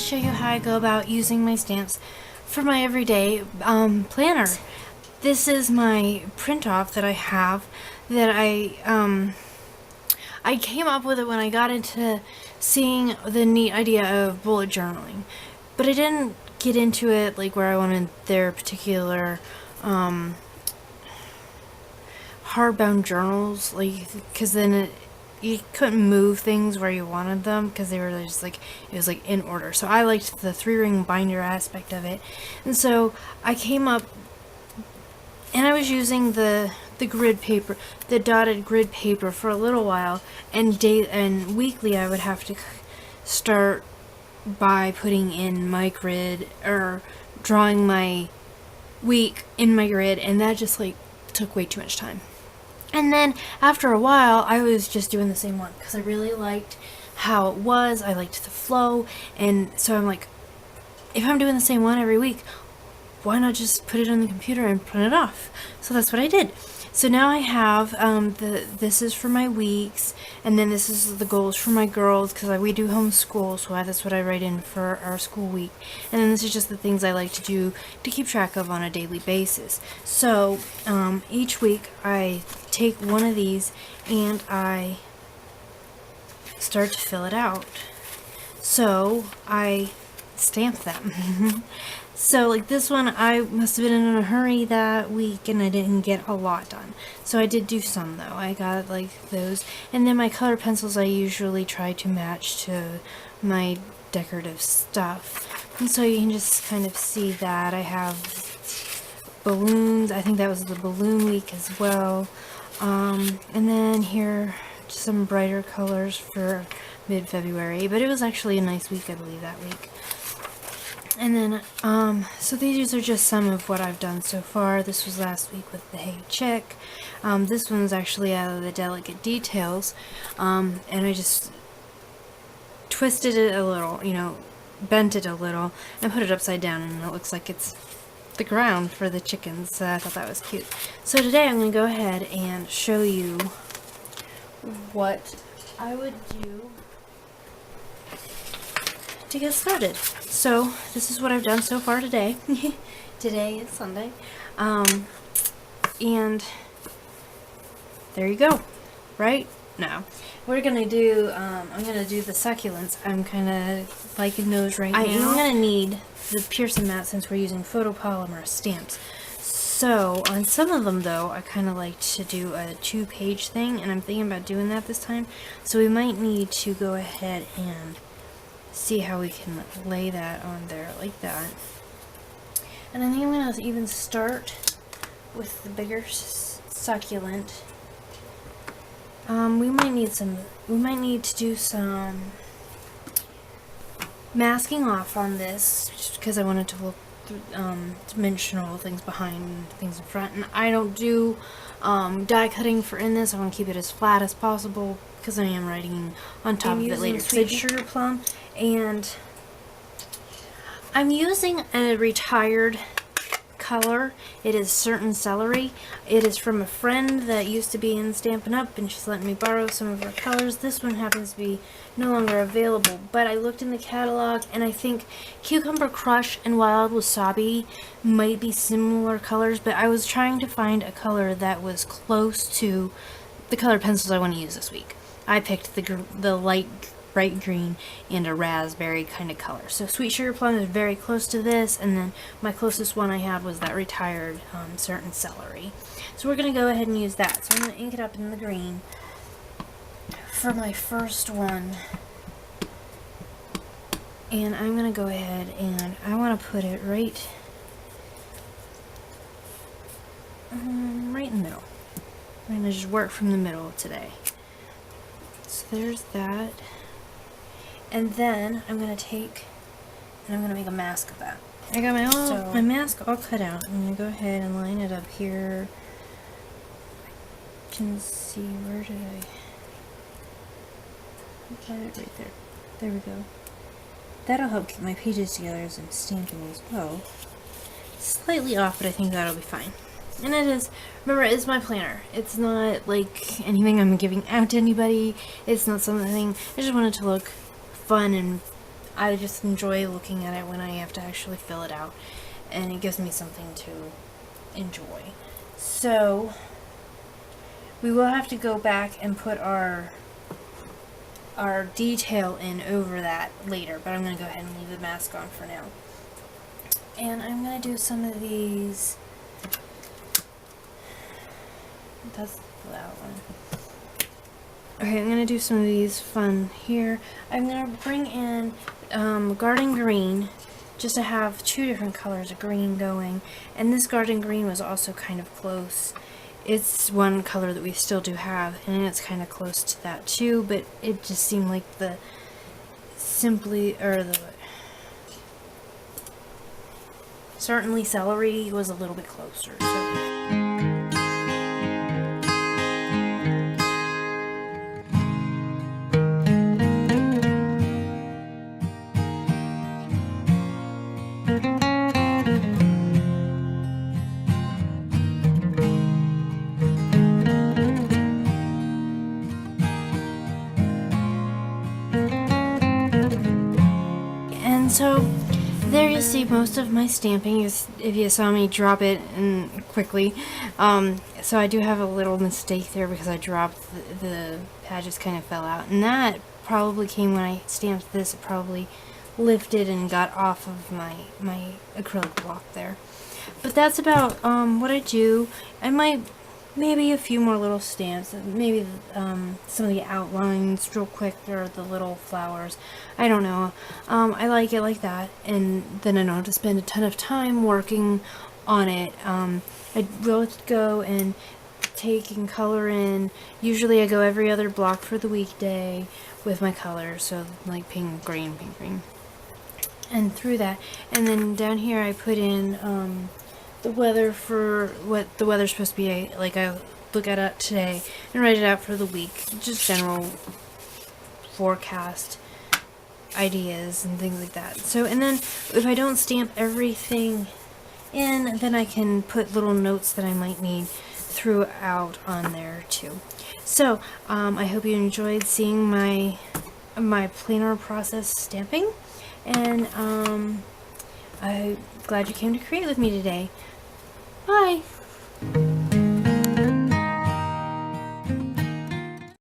show you how I go about using my stamps for my everyday planner. This is my print off that I have that I came up with it when I got into seeing the neat idea of bullet journaling, but I didn't get into it like where I wanted their particular hardbound journals, like, because then you couldn't move things where you wanted them because they were just like, it was like in order. So I liked the 3-ring binder aspect of it, and so I came up and I was using the grid paper, the dotted grid paper for a little while, and weekly I would have to start by putting in my grid or drawing my week in my grid, and that just like took way too much time. And then after a while I was just doing the same one because I really liked how it was. I liked the flow, and so I'm like, if I'm doing the same one every week, why not just put it on the computer and print it off? So that's what I did. So now I have this is for my weeks, and then this is the goals for my girls because we do homeschool, so that's what I write in for our school week. And then this is just the things I like to do to keep track of on a daily basis. So each week I take one of these and I start to fill it out. So I stamp them. So like this one, I must have been in a hurry that week and I didn't get a lot done. So I did do some though. I got like those. And then my color pencils I usually try to match to my decorative stuff. And so you can just kind of see that I have balloons. I think that was the balloon week as well. And then here some brighter colors for mid-February. But it was actually a nice week, I believe, that week. And then, so these are just some of what I've done so far. This was last week with the Hey Chick. This one's actually out of the Delicate Details. And I just twisted it a little, bent it a little, and put it upside down, and it looks like it's the ground for the chickens. So I thought that was cute. So today I'm going to go ahead and show you what I would do to get started. So this is what I've done so far today. Today is Sunday. And there you go. Right? No. We're gonna do, I'm gonna do the succulents. I'm kind of liking those right now. I am gonna need the Pearson mat since we're using photopolymer stamps. So on some of them though, I kind of like to do a 2-page thing, and I'm thinking about doing that this time. So we might need to go ahead and see how we can lay that on there like that. And I think I'm going to even start with the bigger succulent. We might need to do some masking off on this just because I wanted to look dimensional, things behind, things in front. And I don't do die cutting for in this. I want to keep it as flat as possible because I am writing on top of it later. Sweet Sugar Plum, and I'm using a retired color. It is Certain Celery. It is from a friend that used to be in Stampin' Up, and she's letting me borrow some of her colors. This one happens to be no longer available, but I looked in the catalog, and I think Cucumber Crush and Wild Wasabi might be similar colors, but I was trying to find a color that was close to the color pencils I want to use this week. I picked the light bright green and a raspberry kind of color. So Sweet Sugar Plum is very close to this, and then my closest one I had was that retired Certain Celery. So we're going to go ahead and use that. So I'm going to ink it up in the green for my first one. And I'm going to go ahead and I want to put it right in the middle. I'm going to just work from the middle today. So there's that. And then I'm going to take and I'm going to make a mask of that. I got my mask all cut out. I'm going to go ahead and line it up here. I can see, where did I got it? Right there. There we go. That'll help keep my pages together as I'm stamping as well. Slightly off, but I think that'll be fine. And it is, remember, it's my planner. It's not like anything I'm giving out to anybody. It's not something, I just want it to look fun and I just enjoy looking at it when I have to actually fill it out, and it gives me something to enjoy. So we will have to go back and put our detail in over that later, but I'm going to go ahead and leave the mask on for now. And I'm going to do some of these. That's that one. Okay, I'm going to do some of these fun here. I'm going to bring in Garden Green, just to have two different colors of green going. And this Garden Green was also kind of close. It's one color that we still do have, and it's kind of close to that too, but it just seemed like the Certainly Celery was a little bit closer. So. So there you see most of my stamping, if you saw me drop it quickly. So I do have a little mistake there because I dropped the pad, just kind of fell out, and that probably came when I stamped this. It probably lifted and got off of my acrylic block there. But that's about what I do. I might maybe a few more little stamps, maybe some of the outlines real quick, or the little flowers. I don't know. I like it like that, and then I don't have to spend a ton of time working on it. I will go and take and color in. Usually I go every other block for the weekday with my colors, so like pink, green, and through that. And then down here I put in the weather for what the weather's supposed to be like. I look at it today and write it out for the week, just general forecast ideas and things like that. So, and then if I don't stamp everything in, then I can put little notes that I might need throughout on there too. So I hope you enjoyed seeing my planar process stamping, and I'm glad you came to create with me today. Bye!